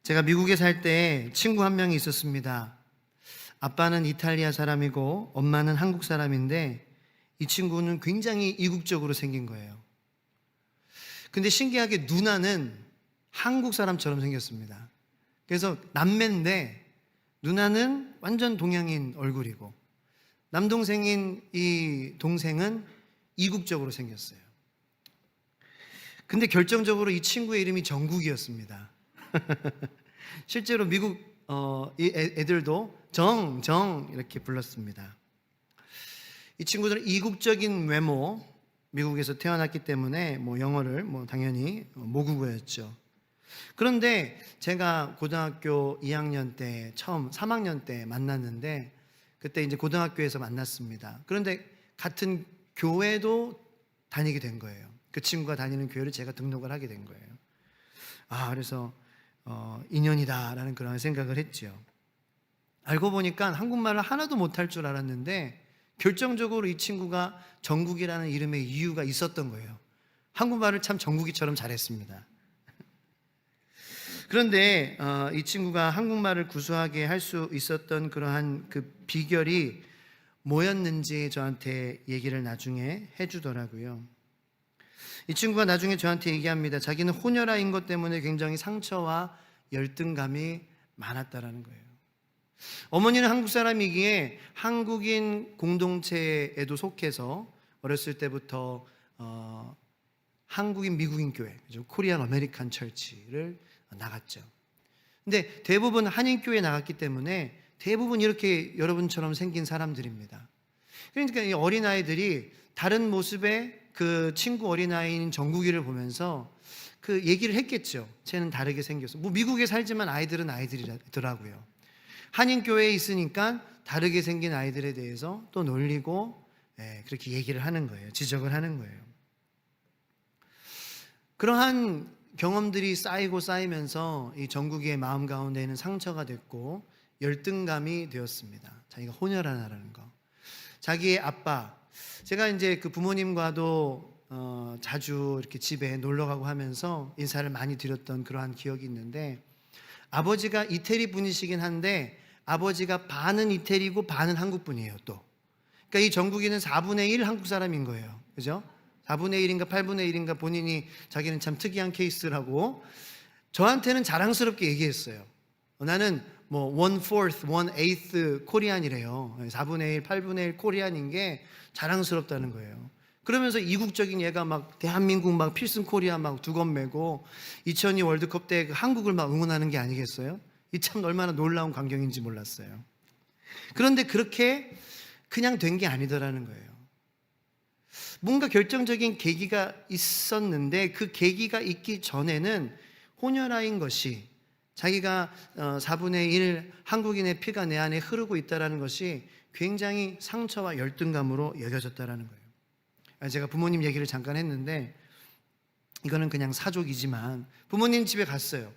제가 미국에 살 때 친구 한 명이 있었습니다. 아빠는 이탈리아 사람이고 엄마는 한국 사람인데 이 친구는 굉장히 이국적으로 생긴 거예요. 근데 신기하게 누나는 한국 사람처럼 생겼습니다. 그래서 남매인데 누나는 완전 동양인 얼굴이고 남동생인 이 동생은 이국적으로 생겼어요. 근데 결정적으로 이 친구의 이름이 정국이었습니다. 실제로 미국 이 애들도 정 이렇게 불렀습니다. 이 친구들은 이국적인 외모, 미국에서 태어났기 때문에 영어를 당연히 모국어였죠. 그런데 제가 고등학교 2학년 때 처음 3학년 때 만났는데 그때 이제 고등학교에서 만났습니다. 그런데 같은 교회도 다니게 된 거예요. 그 친구가 다니는 교회를 제가 등록을 하게 된 거예요. 그래서 인연이다라는 그런 생각을 했죠. 알고 보니까 한국말을 하나도 못할 줄 알았는데 결정적으로 이 친구가 정국이라는 이름의 이유가 있었던 거예요. 한국말을 참 정국이처럼 잘했습니다. 그런데 이 친구가 한국말을 구수하게 할 수 있었던 그러한 그 비결이 뭐였는지 저한테 얘기를 나중에 해주더라고요. 이 친구가 나중에 저한테 얘기합니다. 자기는 혼혈아인 것 때문에 굉장히 상처와 열등감이 많았다라는 거예요. 어머니는 한국 사람이기에 한국인 공동체에도 속해서 어렸을 때부터 한국인 미국인 교회, 코리안 아메리칸 철치를 나갔죠. 근데 대부분 한인교회에 나갔기 때문에 대부분 이렇게 여러분처럼 생긴 사람들입니다. 그러니까 이 어린아이들이 다른 모습의 그 친구 어린아이인 정국이를 보면서 그 얘기를 했겠죠. 쟤는 다르게 생겼어. 미국에 살지만 아이들은 아이들이더라고요. 한인교회에 있으니까 다르게 생긴 아이들에 대해서 또 놀리고 그렇게 얘기를 하는 거예요. 지적을 하는 거예요. 그러한 경험들이 쌓이면서 이 정국이의 마음 가운데에는 상처가 됐고 열등감이 되었습니다. 자기가 혼혈하나라는 거. 자기의 아빠, 제가 이제 그 부모님과도 자주 이렇게 집에 놀러 가고 하면서 인사를 많이 드렸던 그러한 기억이 있는데 아버지가 이태리 분이시긴 한데 아버지가 반은 이태리고 반은 한국 분이에요 또. 그러니까 이 정국이는 4분의 1 한국 사람인 거예요. 그죠? 4분의 1인가 8분의 1인가 본인이 자기는 참 특이한 케이스라고 저한테는 자랑스럽게 얘기했어요. 나는 1/4, 1/8 코리안이래요. 4분의 1, 8분의 1 코리안인 게 자랑스럽다는 거예요. 그러면서 이국적인 얘가 막 대한민국 막 필승 코리아 막 두 건 메고 2002 월드컵 때 한국을 막 응원하는 게 아니겠어요? 이 참 얼마나 놀라운 광경인지 몰랐어요. 그런데 그렇게 그냥 된 게 아니더라는 거예요. 뭔가 결정적인 계기가 있었는데 그 계기가 있기 전에는 혼혈아인 것이 자기가 4분의 1 한국인의 피가 내 안에 흐르고 있다는 것이 굉장히 상처와 열등감으로 여겨졌다는 거예요. 제가 부모님 얘기를 잠깐 했는데 이거는 그냥 사족이지만 부모님 집에 갔어요.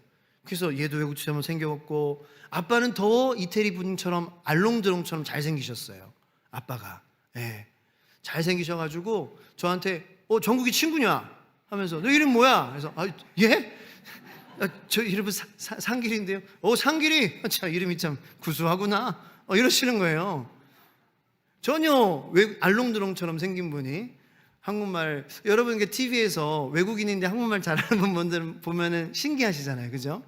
그래서 얘도 외국처럼 생겼고 아빠는 더 이태리 분처럼 알롱드롱처럼 잘생기셨어요. 아빠가 잘생기셔가지고 저한테 정국이 친구냐 하면서 너 이름 뭐야? 그래서 예? 저 이름은 상길인데요. 상길이 참 이름이 참 구수하구나 이러시는 거예요. 전혀 알롱드롱처럼 생긴 분이 한국말, 여러분 TV에서 외국인인데 한국말 잘하는 분들 보면은 신기하시잖아요. 그죠?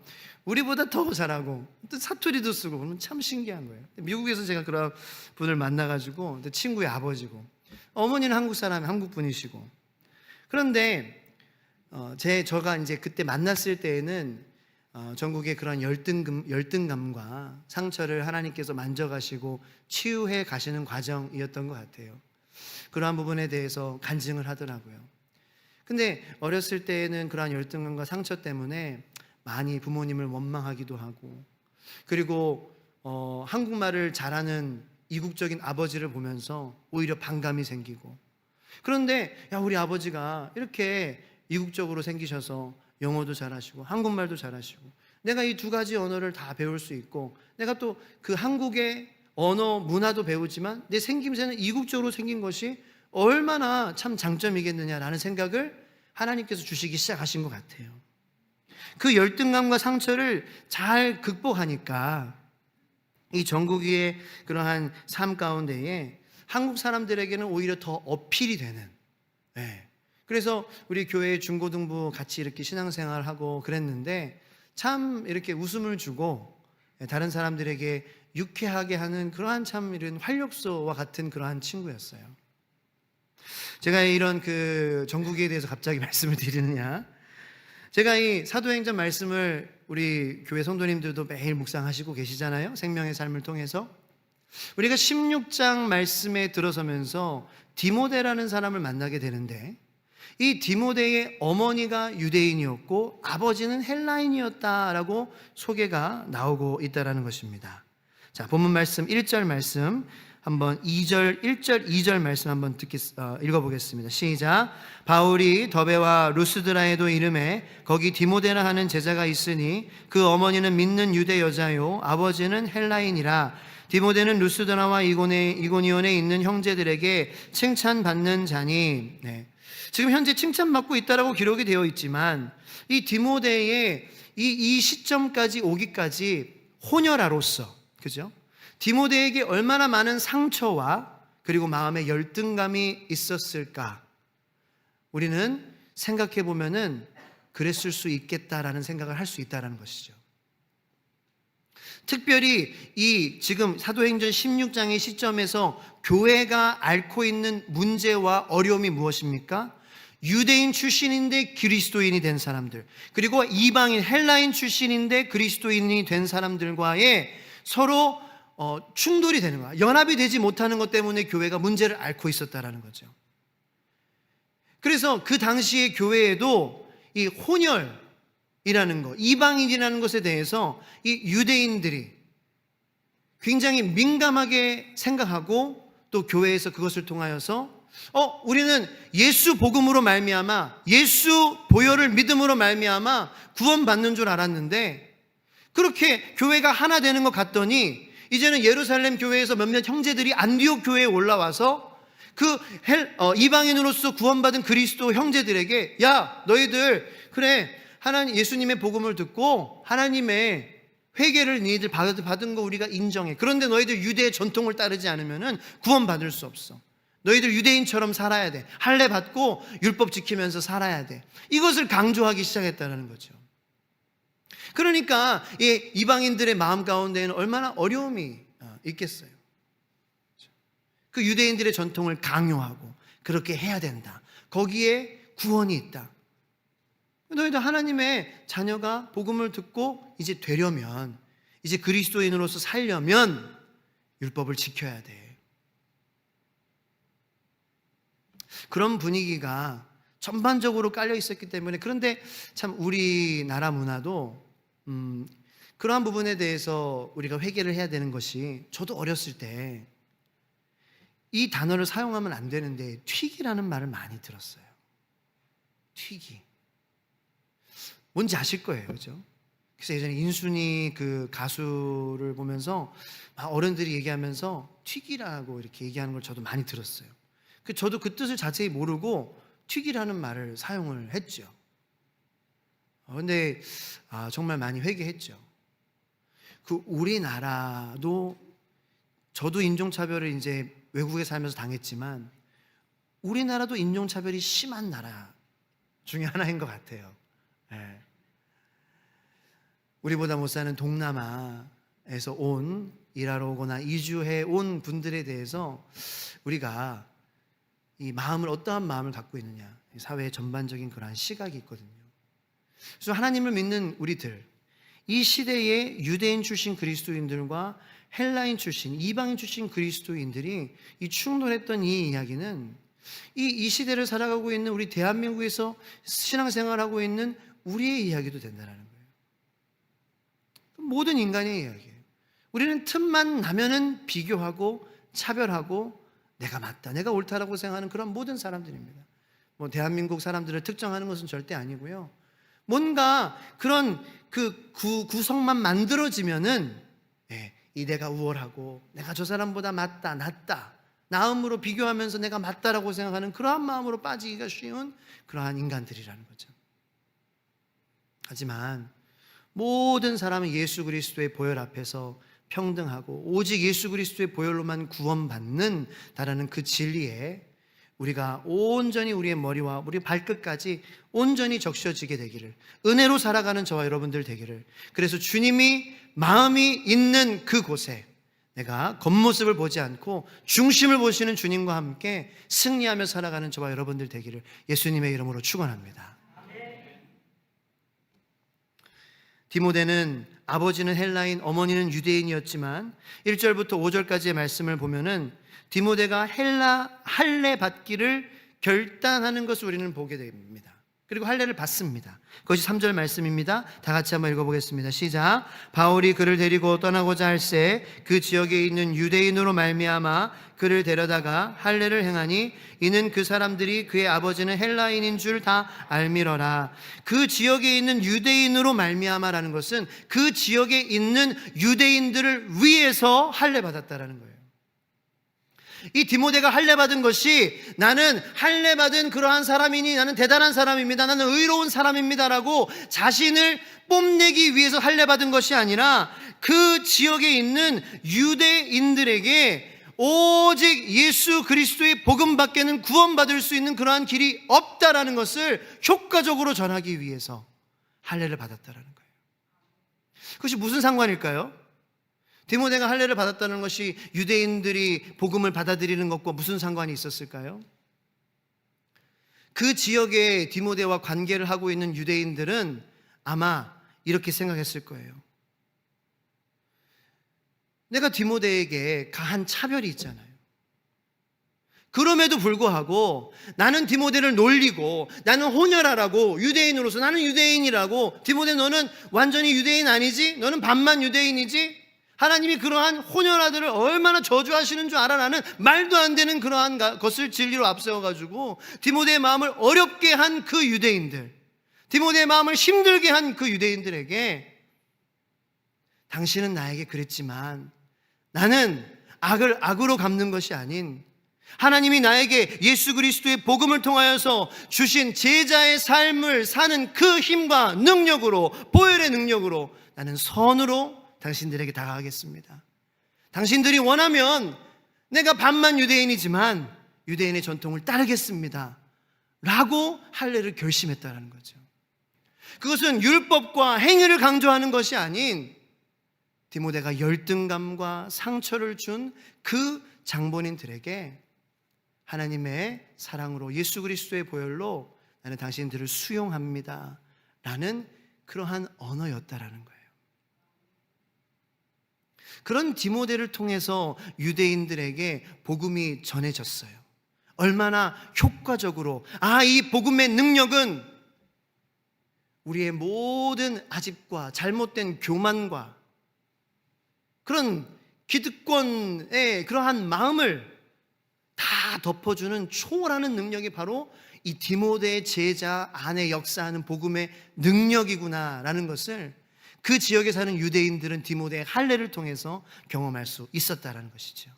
우리보다 더 잘하고 또 사투리도 쓰고 그러면 참 신기한 거예요. 미국에서 제가 그런 분을 만나가지고 친구의 아버지고 어머니는 한국 사람, 한국 분이시고 그런데 저가 이제 그때 만났을 때에는 전국의 그런 열등감과 상처를 하나님께서 만져가시고 치유해 가시는 과정이었던 것 같아요. 그러한 부분에 대해서 간증을 하더라고요. 근데 어렸을 때에는 그러한 열등감과 상처 때문에 많이 부모님을 원망하기도 하고 그리고 한국말을 잘하는 이국적인 아버지를 보면서 오히려 반감이 생기고 그런데 우리 아버지가 이렇게 이국적으로 생기셔서 영어도 잘하시고 한국말도 잘하시고 내가 이 두 가지 언어를 다 배울 수 있고 내가 또 그 한국의 언어 문화도 배우지만 내 생김새는 이국적으로 생긴 것이 얼마나 참 장점이겠느냐라는 생각을 하나님께서 주시기 시작하신 것 같아요. 그 열등감과 상처를 잘 극복하니까 이 전국위의 그러한 삶 가운데에 한국 사람들에게는 오히려 더 어필이 되는, 그래서 우리 교회 중고등부 같이 이렇게 신앙생활하고 그랬는데 참 이렇게 웃음을 주고 다른 사람들에게 유쾌하게 하는 그러한 참 이런 활력소와 같은 그러한 친구였어요. 제가 이런 그 전국위에 대해서 갑자기 말씀을 드리느냐, 제가 이 사도행전 말씀을 우리 교회 성도님들도 매일 묵상하시고 계시잖아요. 생명의 삶을 통해서 우리가 16장 말씀에 들어서면서 디모데라는 사람을 만나게 되는데, 이 디모데의 어머니가 유대인이었고 아버지는 헬라인이었다라고 소개가 나오고 있다라는 것입니다. 자, 본문 말씀 1절 말씀 한번 1절 2절 말씀 한번 읽어보겠습니다. 시작. 바울이 더베와 루스드라에도 이름에 거기 디모데라 하는 제자가 있으니 그 어머니는 믿는 유대 여자요 아버지는 헬라인이라. 디모데는 루스드라와 이고니온에 있는 형제들에게 칭찬받는 자니. 지금 현재 칭찬받고 있다라고 기록이 되어 있지만 이 디모데의 이 시점까지 오기까지 호녀라로서, 그죠? 디모데에게 얼마나 많은 상처와 그리고 마음의 열등감이 있었을까? 우리는 생각해 보면은 그랬을 수 있겠다라는 생각을 할 수 있다라는 것이죠. 특별히 이 지금 사도행전 16장의 시점에서 교회가 앓고 있는 문제와 어려움이 무엇입니까? 유대인 출신인데 그리스도인이 된 사람들, 그리고 이방인 헬라인 출신인데 그리스도인이 된 사람들과의 서로 충돌이 되는 거야. 연합이 되지 못하는 것 때문에 교회가 문제를 앓고 있었다라는 거죠. 그래서 그 당시의 교회에도 이 혼혈이라는 것, 이방인이라는 것에 대해서 이 유대인들이 굉장히 민감하게 생각하고 또 교회에서 그것을 통하여서 우리는 예수 복음으로 말미암아, 예수 보혈을 믿음으로 말미암아 구원받는 줄 알았는데, 그렇게 교회가 하나 되는 것 같더니 이제는 예루살렘 교회에서 몇몇 형제들이 안디옥 교회에 올라와서 그 이방인으로서 구원받은 그리스도 형제들에게, 야, 너희들 그래 하나님 예수님의 복음을 듣고 하나님의 회개를 너희들 받은 거 우리가 인정해. 그런데 너희들 유대의 전통을 따르지 않으면 구원받을 수 없어. 너희들 유대인처럼 살아야 돼. 할례 받고 율법 지키면서 살아야 돼. 이것을 강조하기 시작했다는 거죠. 그러니까 이 이방인들의 마음 가운데에는 얼마나 어려움이 있겠어요. 그 유대인들의 전통을 강요하고 그렇게 해야 된다. 거기에 구원이 있다. 너희들 하나님의 자녀가 복음을 듣고 이제 되려면, 이제 그리스도인으로서 살려면 율법을 지켜야 돼. 그런 분위기가 전반적으로 깔려 있었기 때문에, 그런데 참 우리나라 문화도 그러한 부분에 대해서 우리가 회개를 해야 되는 것이, 저도 어렸을 때 이 단어를 사용하면 안 되는데 튀기라는 말을 많이 들었어요. 튀기. 뭔지 아실 거예요, 그죠? 그래서 예전에 인순이 그 가수를 보면서 어른들이 얘기하면서 튀기라고 이렇게 얘기하는 걸 저도 많이 들었어요. 저도 그 뜻을 자세히 모르고 튀기라는 말을 사용을 했죠. 근데 정말 많이 회개했죠. 그 우리나라도, 저도 인종차별을 이제 외국에 살면서 당했지만 우리나라도 인종차별이 심한 나라 중에 하나인 것 같아요. 우리보다 못 사는 동남아에서 일하러 오거나 이주해 온 분들에 대해서 우리가 이 마음을, 어떠한 마음을 갖고 있느냐, 사회의 전반적인 그러한 시각이 있거든요. 그래서 하나님을 믿는 우리들, 이 시대의 유대인 출신 그리스도인들과 헬라인 출신, 이방인 출신 그리스도인들이 이 충돌했던 이 이야기는 이 시대를 살아가고 있는 우리 대한민국에서 신앙생활하고 있는 우리의 이야기도 된다는 거예요. 모든 인간의 이야기예요. 우리는 틈만 나면은 비교하고 차별하고 내가 맞다, 내가 옳다라고 생각하는 그런 모든 사람들입니다. 대한민국 사람들을 특정하는 것은 절대 아니고요. 뭔가 그런 그 구성만 만들어지면은 이 내가 우월하고 내가 저 사람보다 맞다, 낫다, 나음으로 비교하면서 내가 맞다라고 생각하는 그러한 마음으로 빠지기가 쉬운 그러한 인간들이라는 거죠. 하지만 모든 사람은 예수 그리스도의 보혈 앞에서 평등하고 오직 예수 그리스도의 보혈로만 구원받는다라는 그 진리에 우리가 온전히 우리의 머리와 우리 발끝까지 온전히 적셔지게 되기를, 은혜로 살아가는 저와 여러분들 되기를, 그래서 주님이 마음이 있는 그곳에 내가 겉모습을 보지 않고 중심을 보시는 주님과 함께 승리하며 살아가는 저와 여러분들 되기를 예수님의 이름으로 축원합니다. 디모데는 아버지는 헬라인, 어머니는 유대인이었지만 1절부터 5절까지의 말씀을 보면은 디모데가 할례 받기를 결단하는 것을 우리는 보게 됩니다. 그리고 할례를 받습니다. 그것이 3절 말씀입니다. 다 같이 한번 읽어보겠습니다. 시작. 바울이 그를 데리고 떠나고자 할새 그 지역에 있는 유대인으로 말미암아 그를 데려다가 할례를 행하니 이는 그 사람들이 그의 아버지는 헬라인인 줄 다 알미러라. 그 지역에 있는 유대인으로 말미암아라는 것은 그 지역에 있는 유대인들을 위해서 할례 받았다라는 거예요. 이 디모데가 할례 받은 것이 나는 할례 받은 그러한 사람이니 나는 대단한 사람입니다, 나는 의로운 사람입니다라고 자신을 뽐내기 위해서 할례 받은 것이 아니라 그 지역에 있는 유대인들에게 오직 예수 그리스도의 복음밖에는 구원받을 수 있는 그러한 길이 없다라는 것을 효과적으로 전하기 위해서 할례를 받았다라는 거예요. 그것이 무슨 상관일까요? 디모데가 할례를 받았다는 것이 유대인들이 복음을 받아들이는 것과 무슨 상관이 있었을까요? 그 지역에 디모데와 관계를 하고 있는 유대인들은 아마 이렇게 생각했을 거예요. 내가 디모데에게 가한 차별이 있잖아요. 그럼에도 불구하고 나는 디모데를 놀리고 나는 혼혈하라고, 유대인으로서 나는 유대인이라고, 디모데 너는 완전히 유대인 아니지? 너는 반만 유대인이지? 하나님이 그러한 혼혈아들을 얼마나 저주하시는 줄 알아? 라는 말도 안 되는 그러한 것을 진리로 앞세워가지고 디모데의 마음을 어렵게 한 그 유대인들, 디모데의 마음을 힘들게 한 그 유대인들에게 당신은 나에게 그랬지만 나는 악을 악으로 갚는 것이 아닌 하나님이 나에게 예수 그리스도의 복음을 통하여서 주신 제자의 삶을 사는 그 힘과 능력으로, 보혈의 능력으로 나는 선으로 당신들에게 다가가겠습니다. 당신들이 원하면 내가 반만 유대인이지만 유대인의 전통을 따르겠습니다 라고 할례를 결심했다는 거죠. 그것은 율법과 행위를 강조하는 것이 아닌 디모데가 열등감과 상처를 준 그 장본인들에게 하나님의 사랑으로 예수 그리스도의 보혈로 나는 당신들을 수용합니다 라는 그러한 언어였다라는 거예요. 그런 디모데를 통해서 유대인들에게 복음이 전해졌어요. 얼마나 효과적으로, 이 복음의 능력은 우리의 모든 아집과 잘못된 교만과 그런 기득권의 그러한 마음을 다 덮어주는 초월하는 능력이 바로 이 디모데의 제자 안에 역사하는 복음의 능력이구나라는 것을 그 지역에 사는 유대인들은 디모데의 할례를 통해서 경험할 수 있었다라는 것이죠.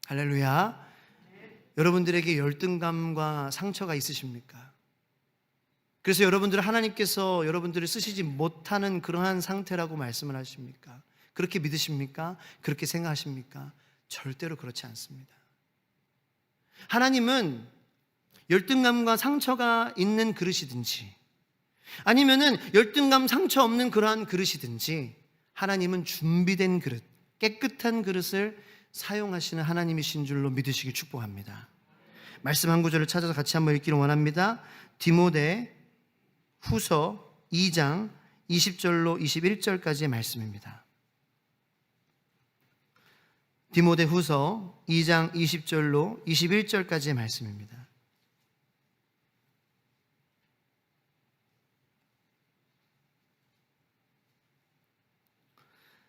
할렐루야. 여러분들에게 열등감과 상처가 있으십니까? 그래서 여러분들은 하나님께서 여러분들을 쓰시지 못하는 그러한 상태라고 말씀을 하십니까? 그렇게 믿으십니까? 그렇게 생각하십니까? 절대로 그렇지 않습니다. 하나님은 열등감과 상처가 있는 그릇이든지 아니면은 열등감 상처 없는 그러한 그릇이든지 하나님은 준비된 그릇, 깨끗한 그릇을 사용하시는 하나님이신 줄로 믿으시길 축복합니다. 말씀 한 구절을 찾아서 같이 한번 읽기를 원합니다. 디모데 후서 2장 20절로 21절까지의 말씀입니다. 디모데 후서 2장 20절로 21절까지의 말씀입니다.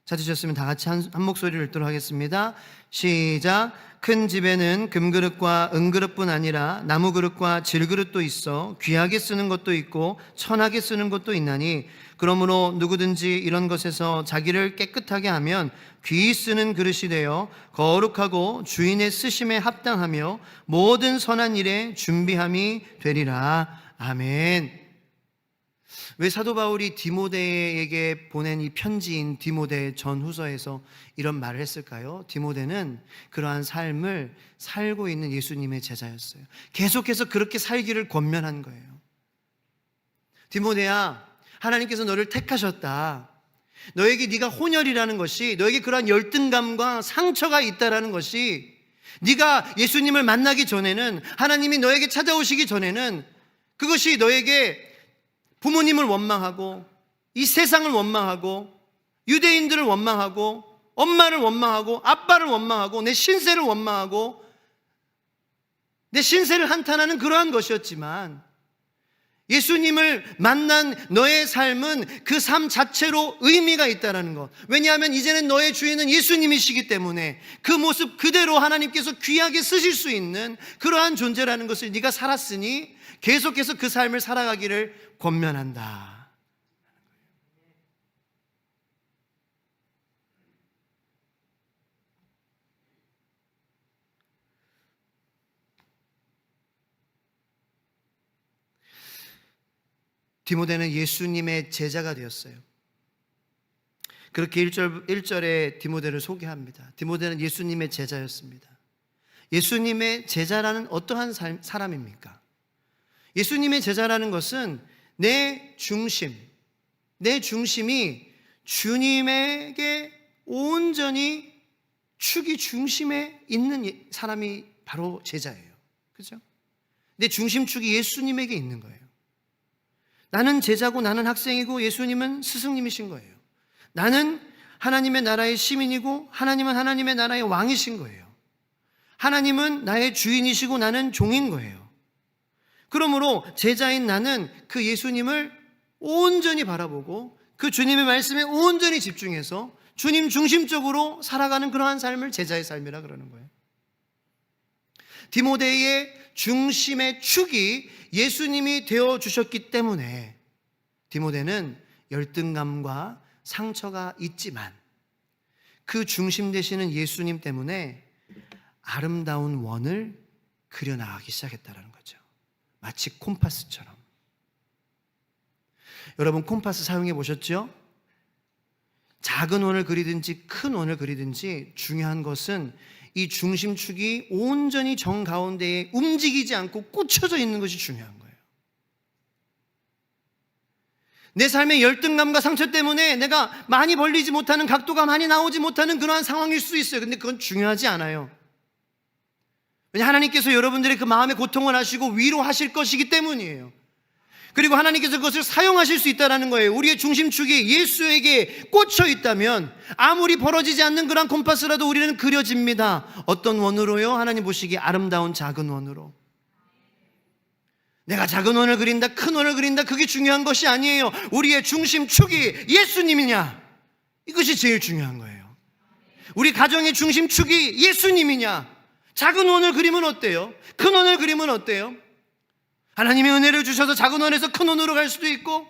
찾으셨으면 다 같이 한 목소리를 읽도록 하겠습니다. 시작. 큰 집에는 금그릇과 은그릇뿐 아니라 나무그릇과 질그릇도 있어 귀하게 쓰는 것도 있고 천하게 쓰는 것도 있나니 그러므로 누구든지 이런 것에서 자기를 깨끗하게 하면 귀히 쓰는 그릇이 되어 거룩하고 주인의 쓰심에 합당하며 모든 선한 일에 준비함이 되리라. 아멘. 왜 사도 바울이 디모데에게 보낸 이 편지인 디모데 전후서에서 이런 말을 했을까요? 디모데는 그러한 삶을 살고 있는 예수님의 제자였어요. 계속해서 그렇게 살기를 권면한 거예요. 디모데야, 하나님께서 너를 택하셨다. 너에게 네가 혼혈이라는 것이, 너에게 그러한 열등감과 상처가 있다라는 것이, 네가 예수님을 만나기 전에는, 하나님이 너에게 찾아오시기 전에는 그것이 너에게 부모님을 원망하고 이 세상을 원망하고 유대인들을 원망하고 엄마를 원망하고 아빠를 원망하고 내 신세를 원망하고 내 신세를 한탄하는 그러한 것이었지만, 예수님을 만난 너의 삶은 그 삶 자체로 의미가 있다는 것. 왜냐하면 이제는 너의 주인은 예수님이시기 때문에 그 모습 그대로 하나님께서 귀하게 쓰실 수 있는 그러한 존재라는 것을 네가 살았으니 계속해서 그 삶을 살아가기를 권면한다. 디모데는 예수님의 제자가 되었어요. 그렇게 1절에 디모데를 소개합니다. 디모데는 예수님의 제자였습니다. 예수님의 제자라는 어떠한 사람입니까? 예수님의 제자라는 것은 내 중심이 주님에게 온전히 축이 중심에 있는 사람이 바로 제자예요. 그렇죠? 내 중심축이 예수님에게 있는 거예요. 나는 제자고 나는 학생이고 예수님은 스승님이신 거예요. 나는 하나님의 나라의 시민이고 하나님은 하나님의 나라의 왕이신 거예요. 하나님은 나의 주인이시고 나는 종인 거예요. 그러므로 제자인 나는 그 예수님을 온전히 바라보고 그 주님의 말씀에 온전히 집중해서 주님 중심적으로 살아가는 그러한 삶을 제자의 삶이라 그러는 거예요. 디모데의 중심의 축이 예수님이 되어주셨기 때문에 디모데는 열등감과 상처가 있지만 그 중심 되시는 예수님 때문에 아름다운 원을 그려나가기 시작했다는 거죠. 마치 콤파스처럼. 여러분 콤파스 사용해 보셨죠? 작은 원을 그리든지 큰 원을 그리든지 중요한 것은 이 중심축이 온전히 정 가운데에 움직이지 않고 꽂혀져 있는 것이 중요한 거예요. 내 삶의 열등감과 상처 때문에 내가 많이 벌리지 못하는, 각도가 많이 나오지 못하는 그러한 상황일 수 있어요. 근데 그건 중요하지 않아요. 왜냐하면 하나님께서 여러분들의 그 마음의 고통을 아시고 위로하실 것이기 때문이에요. 그리고 하나님께서 그것을 사용하실 수 있다는 거예요. 우리의 중심축이 예수에게 꽂혀 있다면 아무리 벌어지지 않는 그런 콤파스라도 우리는 그려집니다. 어떤 원으로요? 하나님 보시기에 아름다운 작은 원으로. 내가 작은 원을 그린다, 큰 원을 그린다, 그게 중요한 것이 아니에요. 우리의 중심축이 예수님이냐, 이것이 제일 중요한 거예요. 우리 가정의 중심축이 예수님이냐. 작은 원을 그리면 어때요? 큰 원을 그리면 어때요? 하나님의 은혜를 주셔서 작은 원에서 큰 원으로 갈 수도 있고,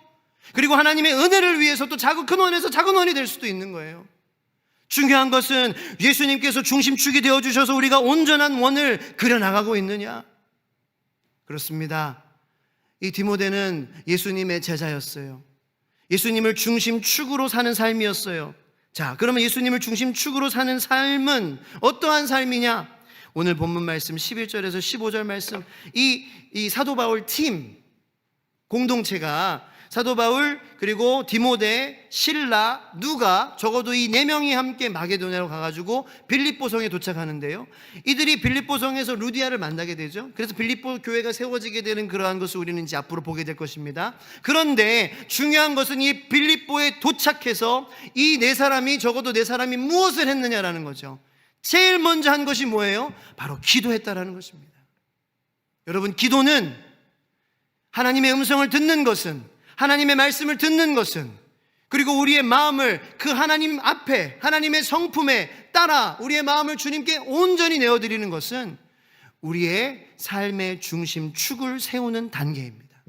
그리고 하나님의 은혜를 위해서 또 큰 원에서 작은 원이 될 수도 있는 거예요. 중요한 것은 예수님께서 중심축이 되어주셔서 우리가 온전한 원을 그려나가고 있느냐. 그렇습니다. 이 디모데는 예수님의 제자였어요. 예수님을 중심축으로 사는 삶이었어요. 자, 그러면 예수님을 중심축으로 사는 삶은 어떠한 삶이냐? 오늘 본문 말씀 11절에서 15절 말씀, 이 사도 바울 팀 공동체가 사도 바울 그리고 디모데, 실라, 누가, 적어도 이 4명이 함께 마게도냐로 가가지고 빌립보성에 도착하는데요, 이들이 빌립보성에서 루디아를 만나게 되죠. 그래서 빌립보 교회가 세워지게 되는 그러한 것을 우리는 이제 앞으로 보게 될 것입니다. 그런데 중요한 것은 이 빌립보에 도착해서 이 4사람이, 적어도 4사람이 무엇을 했느냐라는 거죠. 제일 먼저 한 것이 뭐예요? 바로 기도했다라는 것입니다. 여러분, 기도는, 하나님의 음성을 듣는 것은, 하나님의 말씀을 듣는 것은, 그리고 우리의 마음을 그 하나님 앞에, 하나님의 성품에 따라 우리의 마음을 주님께 온전히 내어드리는 것은 우리의 삶의 중심축을 세우는 단계입니다.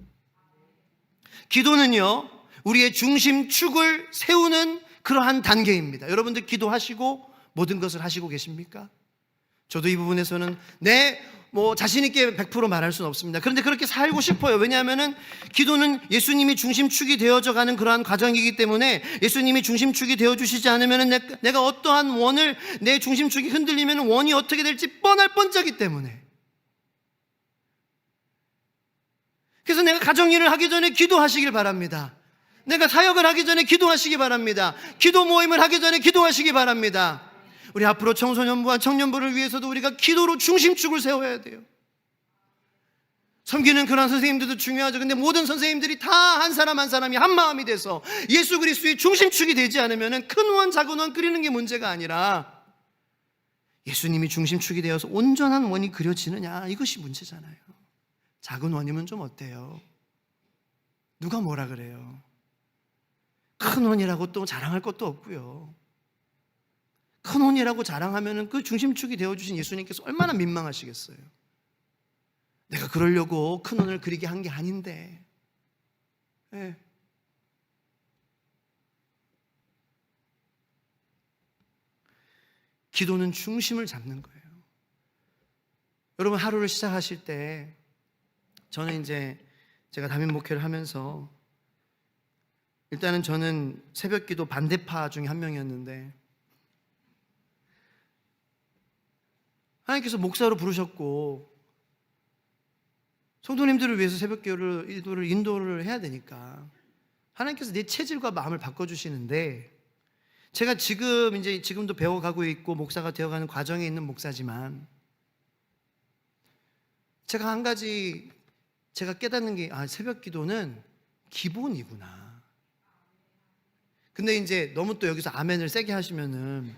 기도는요, 우리의 중심축을 세우는 그러한 단계입니다. 여러분들 기도하시고 모든 것을 하시고 계십니까? 저도 이 부분에서는 내 뭐 자신 있게 100% 말할 수는 없습니다. 그런데 그렇게 살고 싶어요. 왜냐하면은 기도는 예수님이 중심축이 되어져 가는 그러한 과정이기 때문에 예수님이 중심축이 되어 주시지 않으면은 내가 어떠한 원을 내 중심축이 흔들리면 원이 어떻게 될지 뻔할 뻔짜기 때문에. 그래서 내가 가정일을 하기 전에 기도하시길 바랍니다. 내가 사역을 하기 전에 기도하시기 바랍니다. 기도 모임을 하기 전에 기도하시기 바랍니다. 우리 앞으로 청소년부와 청년부를 위해서도 우리가 기도로 중심축을 세워야 돼요. 섬기는 그런 선생님들도 중요하죠. 근데 모든 선생님들이 다 한 사람 한 사람이 한 마음이 돼서 예수 그리스도의 중심축이 되지 않으면 큰 원 작은 원 그리는 게 문제가 아니라 예수님이 중심축이 되어서 온전한 원이 그려지느냐, 이것이 문제잖아요. 작은 원이면 좀 어때요? 누가 뭐라 그래요? 큰 원이라고 또 자랑할 것도 없고요. 큰 원이라고 자랑하면 그 중심축이 되어주신 예수님께서 얼마나 민망하시겠어요. 내가 그러려고 큰 원을 그리게 한 게 아닌데. 네. 기도는 중심을 잡는 거예요. 여러분, 하루를 시작하실 때 저는 이제 제가 담임 목회를 하면서 일단은 저는 새벽 기도 반대파 중에 한 명이었는데 하나님께서 목사로 부르셨고 성도님들을 위해서 새벽 기도를 인도를 해야 되니까 하나님께서 내 체질과 마음을 바꿔주시는데 제가 지금도 배워가고 있고 목사가 되어가는 과정에 있는 목사지만 제가 한 가지 제가 깨닫는 게 새벽 기도는 기본이구나. 근데 이제 너무 또 여기서 아멘을 세게 하시면은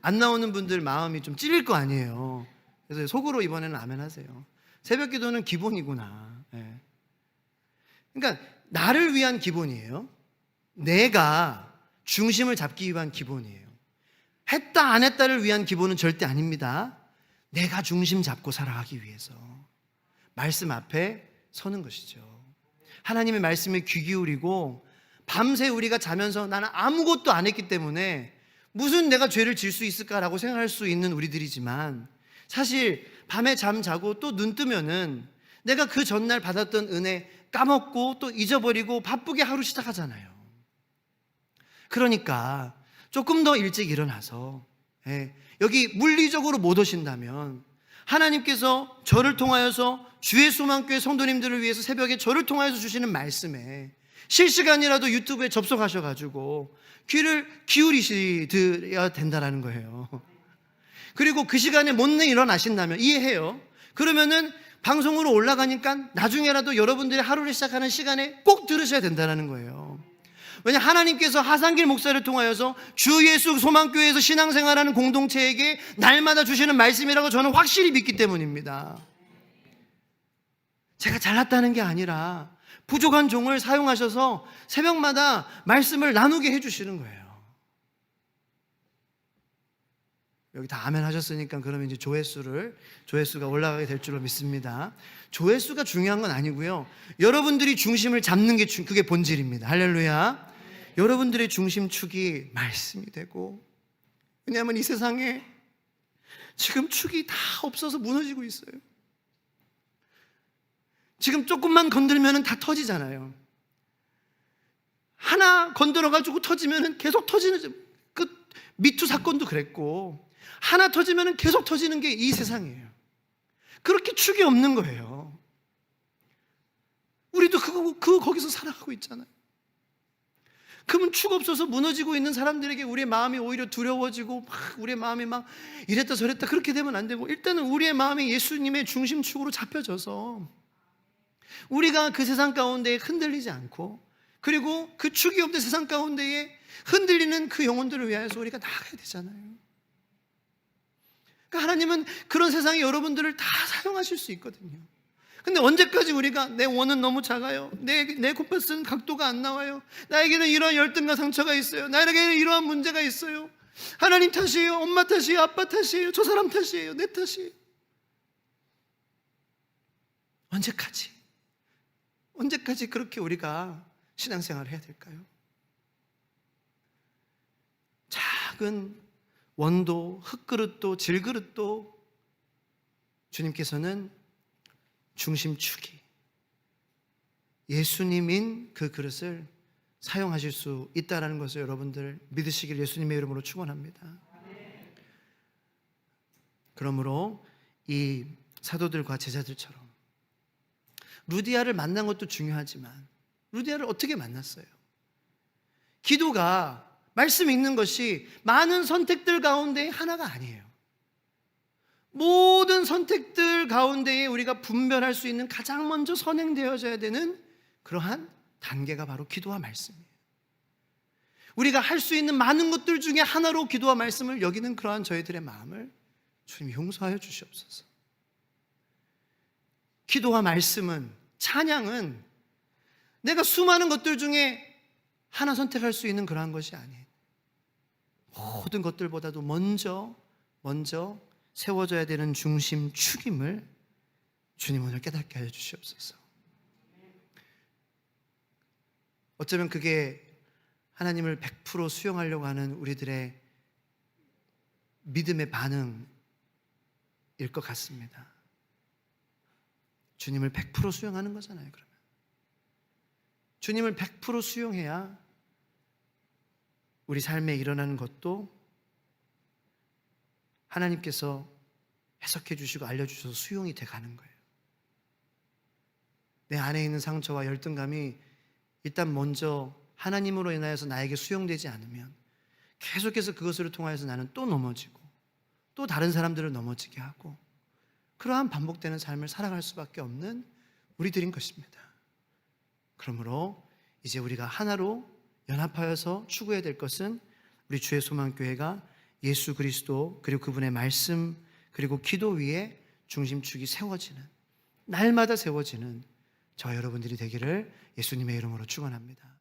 안 나오는 분들 마음이 좀 찔릴 거 아니에요. 그래서 속으로 이번에는 아멘 하세요. 새벽 기도는 기본이구나. 네. 그러니까 나를 위한 기본이에요. 내가 중심을 잡기 위한 기본이에요. 했다 안 했다를 위한 기본은 절대 아닙니다. 내가 중심 잡고 살아가기 위해서 말씀 앞에 서는 것이죠. 하나님의 말씀에 귀 기울이고 밤새 우리가 자면서 나는 아무것도 안 했기 때문에 무슨 내가 죄를 질 수 있을까라고 생각할 수 있는 우리들이지만 사실 밤에 잠 자고 또 눈 뜨면은 내가 그 전날 받았던 은혜 까먹고 또 잊어버리고 바쁘게 하루 시작하잖아요. 그러니까 조금 더 일찍 일어나서 여기 물리적으로 못 오신다면 하나님께서 저를 통하여서 주의 소망교회 성도님들을 위해서 새벽에 저를 통하여서 주시는 말씀에 실시간이라도 유튜브에 접속하셔가지고 귀를 기울이셔야 된다는 거예요. 그리고 그 시간에 못 일어나신다면 이해해요. 그러면은 방송으로 올라가니까 나중에라도 여러분들이 하루를 시작하는 시간에 꼭 들으셔야 된다는 거예요. 왜냐, 하나님께서 하상길 목사를 통하여서 주 예수 소망교회에서 신앙생활하는 공동체에게 날마다 주시는 말씀이라고 저는 확실히 믿기 때문입니다. 제가 잘났다는 게 아니라 부족한 종을 사용하셔서 새벽마다 말씀을 나누게 해주시는 거예요. 여기 다 아멘 하셨으니까 그러면 이제 조회수가 올라가게 될 줄로 믿습니다. 조회수가 중요한 건 아니고요. 여러분들이 중심을 잡는 게 그게 본질입니다. 할렐루야. 여러분들의 중심축이 말씀이 되고, 왜냐하면 이 세상에 지금 축이 다 없어서 무너지고 있어요. 지금 조금만 건들면 다 터지잖아요. 하나 건드려가지고 터지면 계속 터지는, 그 미투 사건도 그랬고 하나 터지면 계속 터지는 게 이 세상이에요. 그렇게 축이 없는 거예요. 우리도 거기서 살아가고 있잖아요. 그러면 축 없어서 무너지고 있는 사람들에게 우리의 마음이 오히려 두려워지고 우리의 마음이 막 이랬다 저랬다 그렇게 되면 안 되고, 일단은 우리의 마음이 예수님의 중심축으로 잡혀져서 우리가 그 세상 가운데에 흔들리지 않고, 그리고 그 축이 없는 세상 가운데에 흔들리는 그 영혼들을 위하여서 우리가 나가야 되잖아요. 그러니까 하나님은 그런 세상에 여러분들을 다 사용하실 수 있거든요. 근데 언제까지 우리가 내 원은 너무 작아요, 내 콤파스는 각도가 안 나와요, 나에게는 이러한 열등과 상처가 있어요, 나에게는 이러한 문제가 있어요, 하나님 탓이에요, 엄마 탓이에요, 아빠 탓이에요, 저 사람 탓이에요, 내 탓이에요. 언제까지 그렇게 우리가 신앙생활을 해야 될까요? 작은 원도, 흙그릇도, 질그릇도 주님께서는 중심축이 예수님인 그 그릇을 사용하실 수 있다는 것을 여러분들 믿으시길 예수님의 이름으로 축원합니다. 그러므로 이 사도들과 제자들처럼 루디아를 만난 것도 중요하지만 루디아를 어떻게 만났어요? 기도가 말씀 읽는 것이 많은 선택들 가운데 하나가 아니에요. 모든 선택들 가운데에 우리가 분별할 수 있는 가장 먼저 선행되어져야 되는 그러한 단계가 바로 기도와 말씀이에요. 우리가 할 수 있는 많은 것들 중에 하나로 기도와 말씀을 여기는 그러한 저희들의 마음을 주님이 용서하여 주시옵소서. 기도와 말씀은, 찬양은 내가 수많은 것들 중에 하나 선택할 수 있는 그러한 것이 아니에요. 모든 것들보다도 먼저 세워져야 되는 중심축임을 주님 오늘 깨닫게 하여 주시옵소서. 어쩌면 그게 하나님을 100% 수용하려고 하는 우리들의 믿음의 반응일 것 같습니다. 주님을 100% 수용하는 거잖아요, 그러면. 주님을 100% 수용해야 우리 삶에 일어나는 것도 하나님께서 해석해 주시고 알려주셔서 수용이 돼 가는 거예요. 내 안에 있는 상처와 열등감이 일단 먼저 하나님으로 인하여서 나에게 수용되지 않으면 계속해서 그것을 통하여서 나는 또 넘어지고 또 다른 사람들을 넘어지게 하고 그러한 반복되는 삶을 살아갈 수밖에 없는 우리들인 것입니다. 그러므로 이제 우리가 하나로 연합하여서 추구해야 될 것은 우리 주의 소망교회가 예수 그리스도 그리고 그분의 말씀 그리고 기도 위에 중심축이 세워지는, 날마다 세워지는 저 여러분들이 되기를 예수님의 이름으로 축원합니다.